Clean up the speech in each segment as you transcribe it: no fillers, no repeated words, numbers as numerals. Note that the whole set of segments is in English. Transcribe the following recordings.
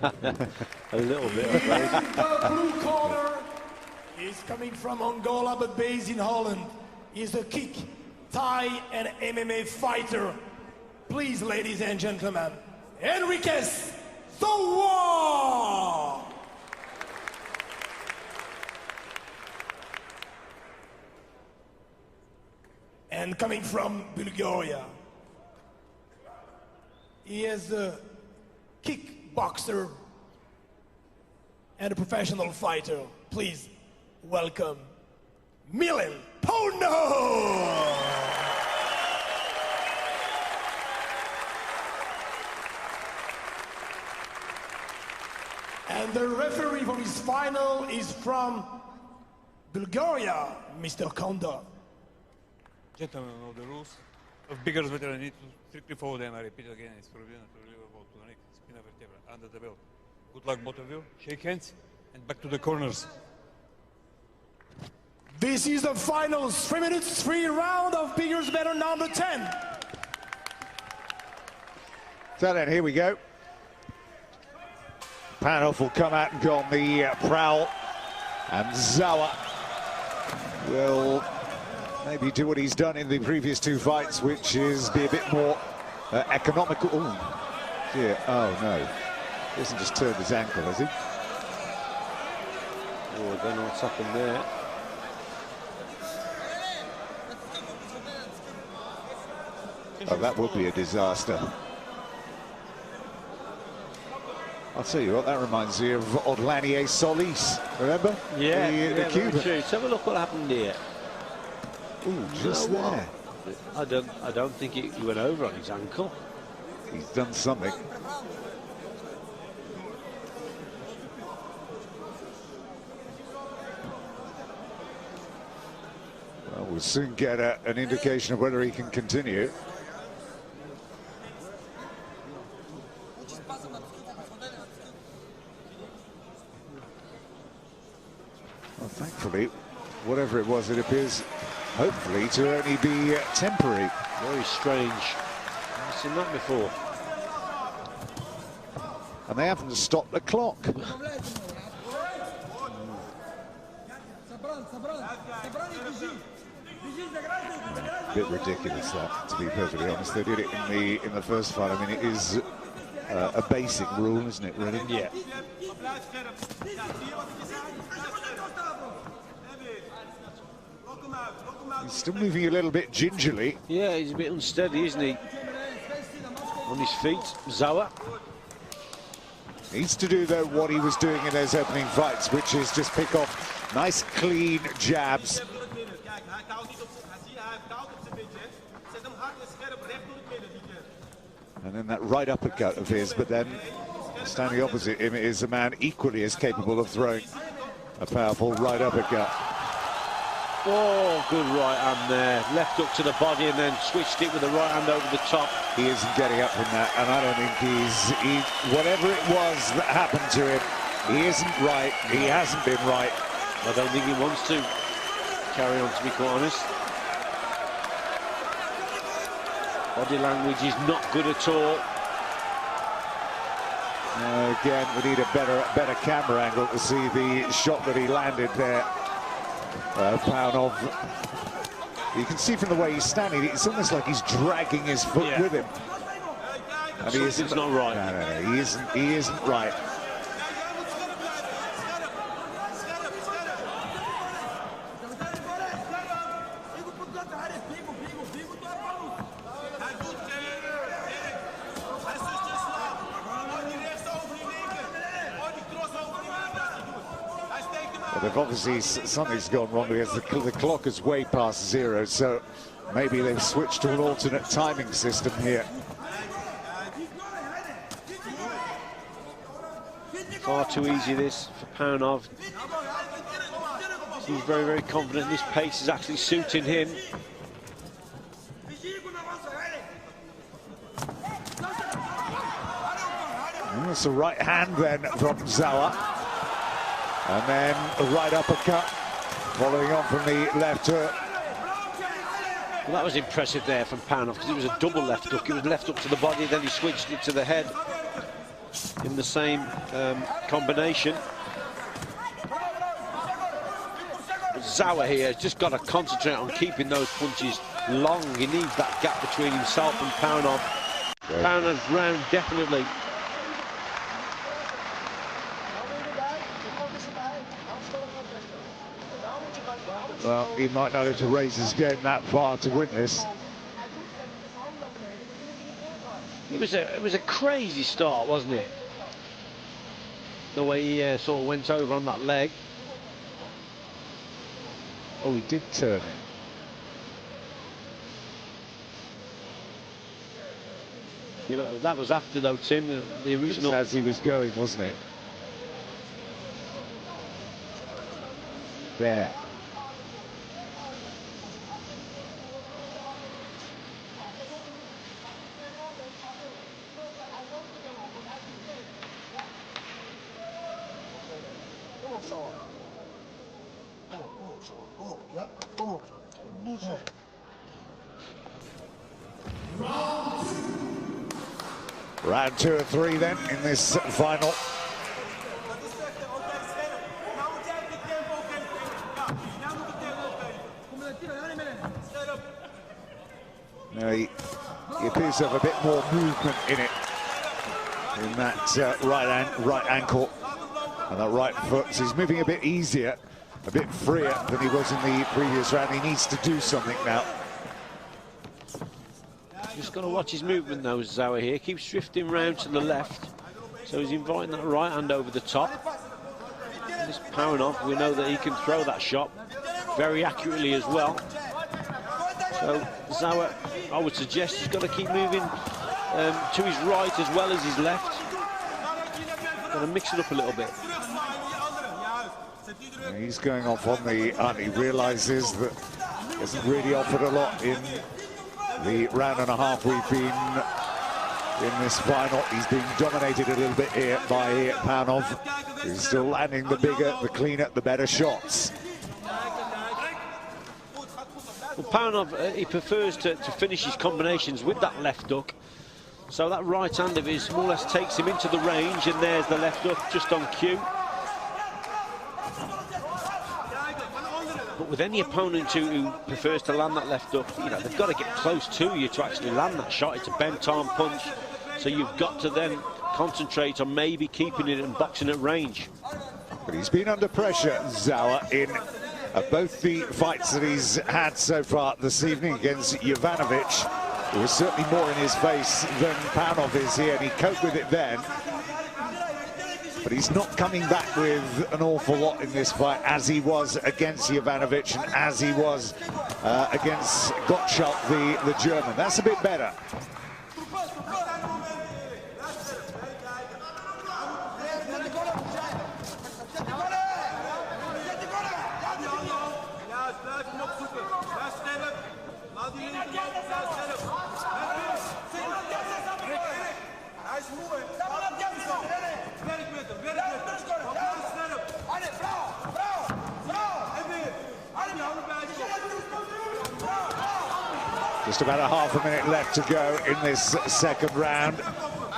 A little bit, I suppose. The blue corner is coming from Angola but based in Holland. He's a kick, Thai and MMA fighter. Please, ladies and gentlemen, Henriques Zowa! And coming from Bulgaria, he is a kickboxer and a professional fighter. Please welcome Milen Paunov! And the referee for his final is from Bulgaria, Mr. Konda. Gentlemen of the rules, of bigger veteran need to strictly follow them. I repeat again, it's forbidden to deliver ball to the neck, spina vertebra, under the belt. Good luck, both of you. Shake hands and back to the corners. This is the finals, 3 minutes, 3 round of bigger veteran number 10. So then, here we go. Paunov will come out and go on the prowl, and Zowa will maybe do what he's done in the previous 2 fights, which is be a bit more economical. Oh, dear. Oh, no. He hasn't just turned his ankle, has he? Oh, I don't know what's happened there. Oh, that would be a disaster. I'll tell you what, that reminds me of Odlanier Solis, remember? Yeah, the Cuban. Let's have a look what happened here. Ooh, just there. I don't think he went over on his ankle. He's done something. Well, we'll soon get an indication of whether he can continue. Well, thankfully, whatever it was, it appears, hopefully, to only be temporary. Very strange. I've seen that before. And they haven't stopped the clock. A bit ridiculous, that, to be perfectly honest. They did it in the first fight. I mean, it is a basic rule, isn't it, really? Yeah. He's still moving a little bit gingerly. Yeah, he's a bit unsteady, isn't he? On his feet, Zowa. Needs to do, though, what he was doing in those opening fights, which is just pick off nice, clean jabs. And then that right uppercut of his, but then standing opposite him is a man equally as capable of throwing a powerful right uppercut. Oh, good right hand there. Left up to the body and then switched it with the right hand over the top. He isn't getting up from that, and I don't think whatever it was that happened to him, he isn't right. He hasn't been right. I don't think he wants to carry on, to be quite honest. Body language is not good at all. Again, we need a better camera angle to see the shot that he landed there. Paunov, you can see from the way he's standing, it's almost like he's dragging his foot with him. And he isn't. It's not right. No, he isn't right. But obviously something's gone wrong because the clock is way past 0, so maybe they've switched to an alternate timing system here. Far too easy this for Paunov. He's very, very confident this pace is actually suiting him. And that's a right hand then from Zowa. And then a right uppercut, following on from the left hook. Well, that was impressive there from Paunov because it was a double left hook. It was left up to the body, then he switched it to the head. in the same combination. Zowa here has just got to concentrate on keeping those punches long. He needs that gap between himself and Paunov. Paunov's round, definitely. Well, he might not have to raise his game that far to win this. It was a crazy start, wasn't it? The way he sort of went over on that leg. Oh, he did turn it. You know, that was after, though, Tim, the original. Just as he was going, wasn't it? There. Round 2 of 3 then in this final. Now he appears to have a bit more movement in it, in that right ankle and that right foot. So he's moving a bit easier, a bit freer than he was in the previous round. He needs to do something now. Just got to watch his movement though, Zowa here. Keeps drifting round to the left. So he's inviting that right hand over the top. And this Paunov, we know that he can throw that shot very accurately as well. So Zowa, I would suggest he's got to keep moving to his right as well as his left. Got to mix it up a little bit. He's going off on the hunt. He realises that he hasn't really offered a lot in the round and a half we've been in this final. He's being dominated a little bit here by Paunov, who's still landing the bigger, the cleaner, the better shots. Well, Paunov, he prefers to finish his combinations with that left hook. So that right hand of his more or less takes him into the range, and there's the left hook just on cue. But with any opponent who prefers to land that left hook, you know, they've got to get close to you to actually land that shot. It's a bent arm punch, so you've got to then concentrate on maybe keeping it and boxing at range. But he's been under pressure, Zowa, in both the fights that he's had so far this evening against Jovanovic. It was certainly more in his face than Paunov is here, and he coped with it then. But he's not coming back with an awful lot in this fight as he was against Jovanovic and as he was against Gottschalk, the German. That's a bit better. Just about a half a minute left to go in this second round.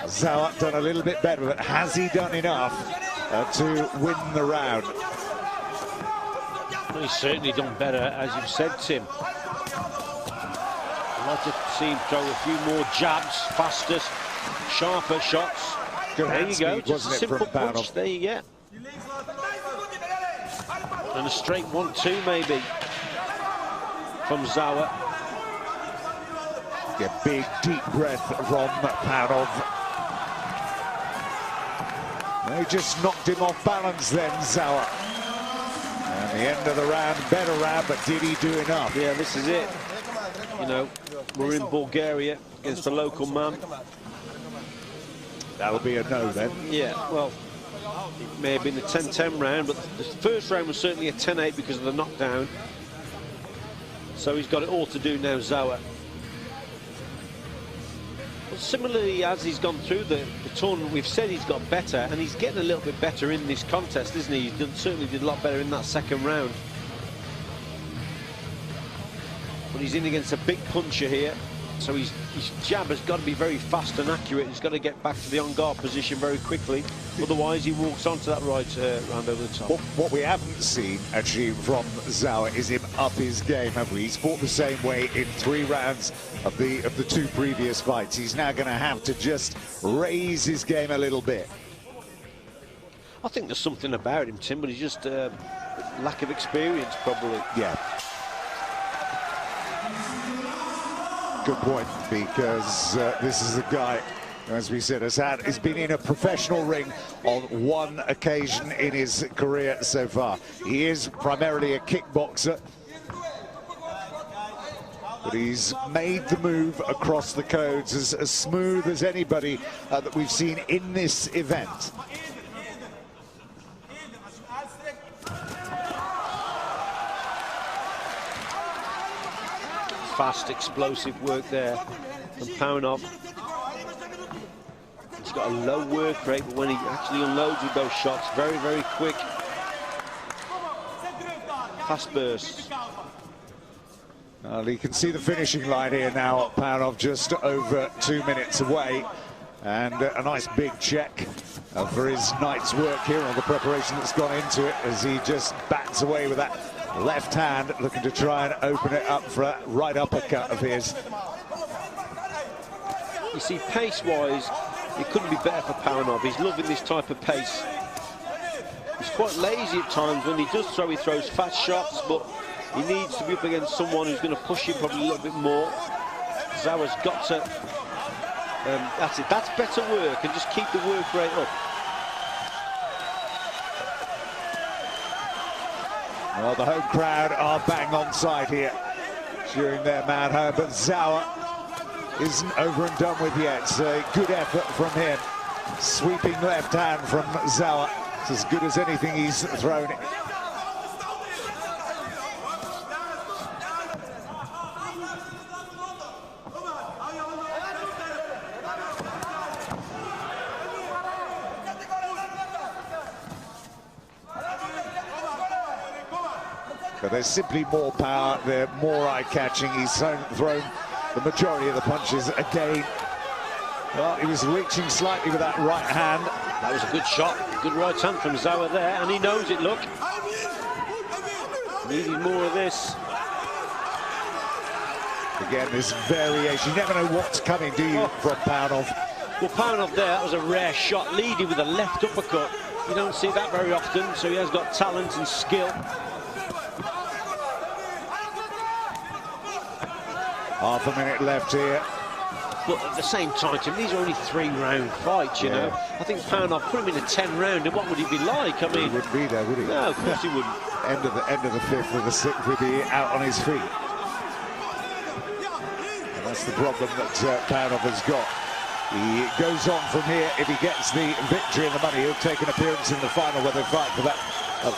Zowa done a little bit better, but has he done enough to win the round? Well, he's certainly done better, as you've said, Tim. I'd like to see him throw a few more jabs, faster, sharper shots. Good there you go, speed, just a simple punch. There you get. And a straight 1-2 maybe from Zowa. A big, deep breath from Paunov. They just knocked him off balance then, Zowa. And the end of the round, better round, but did he do enough? Yeah, this is it. You know, we're in Bulgaria against a local man. That'll be a no then. Yeah, well, it may have been a 10-10 round, but the first round was certainly a 10-8 because of the knockdown. So he's got it all to do now, Zowa. Well, similarly, as he's gone through the tournament, we've said he's got better, and he's getting a little bit better in this contest, isn't he? He certainly did a lot better in that second round. But he's in against a big puncher here. So his jab has got to be very fast and accurate. He's got to get back to the on-guard position very quickly. Otherwise, he walks onto that right round over the top. What we haven't seen, actually, from Zowa is him up his game, have we? He's fought the same way in 3 rounds of the 2 previous fights. He's now going to have to just raise his game a little bit. I think there's something about him, Tim, but he's just lack of experience, probably. Yeah. Good point, because this is a guy, as we said, has been in a professional ring on 1 occasion in his career so far. He is primarily a kickboxer, but he's made the move across the codes as smooth as anybody that we've seen in this event. Fast, explosive work there from Paunov. He's got a low work rate, but when he actually unloads with those shots, very, very quick. Fast bursts. Well, you can see the finishing line here now. Paunov just over 2 minutes away. And a nice big check for his night's work here, on the preparation that's gone into it, as he just bats away with that left hand, looking to try and open it up for a right uppercut of his. You see, pace-wise, it couldn't be better for Paunov. He's loving this type of pace. He's quite lazy at times. When he does throw, he throws fast shots, but he needs to be up against someone who's going to push him probably a little bit more. Zowa's got to... that's it. That's better work, and just keep the work rate up. Well, the home crowd are bang on side here, cheering their man home, but Zowa isn't over and done with yet. It's a good effort from him. Sweeping left hand from Zowa. It's as good as anything he's thrown. But there's simply more power, they're more eye-catching. He's thrown the majority of the punches again. Well, he was reaching slightly with that right hand. That was a good shot, good right hand from Zowa there, and he knows it, look. Needed more of this. Again, this variation. You never know what's coming, do you, from Paunov? Well, Paunov there, that was a rare shot, leading with a left uppercut. You don't see that very often, so he has got talent and skill. Half a minute left here. But at the same time, Tim, these are only 3-round fights, you know. I think Paunov put him in a 10-round, and what would he be like? I mean, he wouldn't be there, would he? No, of course he wouldn't. End of the 5th or the 6th, would be out on his feet. And that's the problem that Paunov has got. He goes on from here. If he gets the victory and the money, he'll take an appearance in the final where they fight for that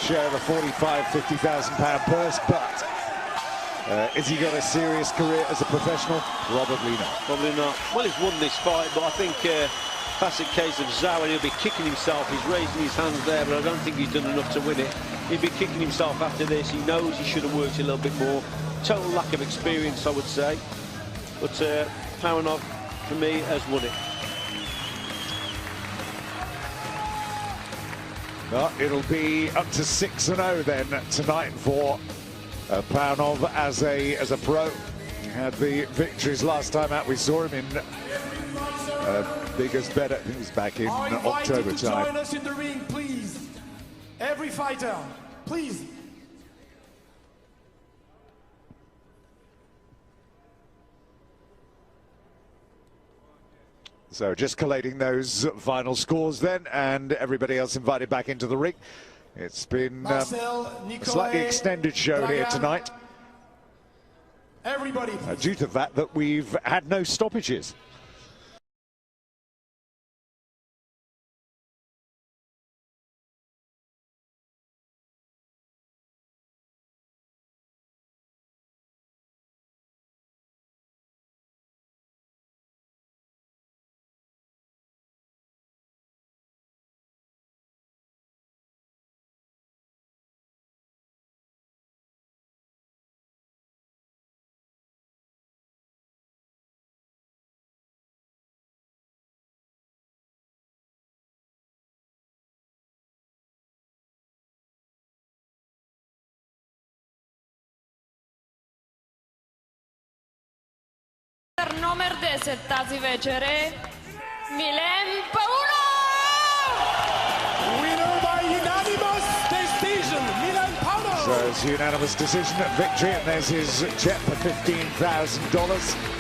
share of a £45,000-50,000 purse. But has he got a serious career as a professional? Probably not. Probably not. Well, he's won this fight, but I think classic case of Zowa, he'll be kicking himself. He's raising his hands there, but I don't think he's done enough to win it. He'll be kicking himself after this. He knows he should have worked a little bit more. Total lack of experience, I would say. But Paunov, for me, has won it. Well, it'll be up to 6-0 then tonight for Paunov as a pro. He had the victories last time out. We saw him in Burgas. I think it was back in October time. Join us in the ring, please. Every fighter, please. So just collating those final scores then, and everybody else invited back into the ring. It's been a slightly extended show here tonight. Everybody, due to the fact that we've had no stoppages. 10 тази večere, Milen Paunov! Winner by unanimous decision, Milen Paunov! So it's a unanimous decision and victory, and there's his jet for $15,000.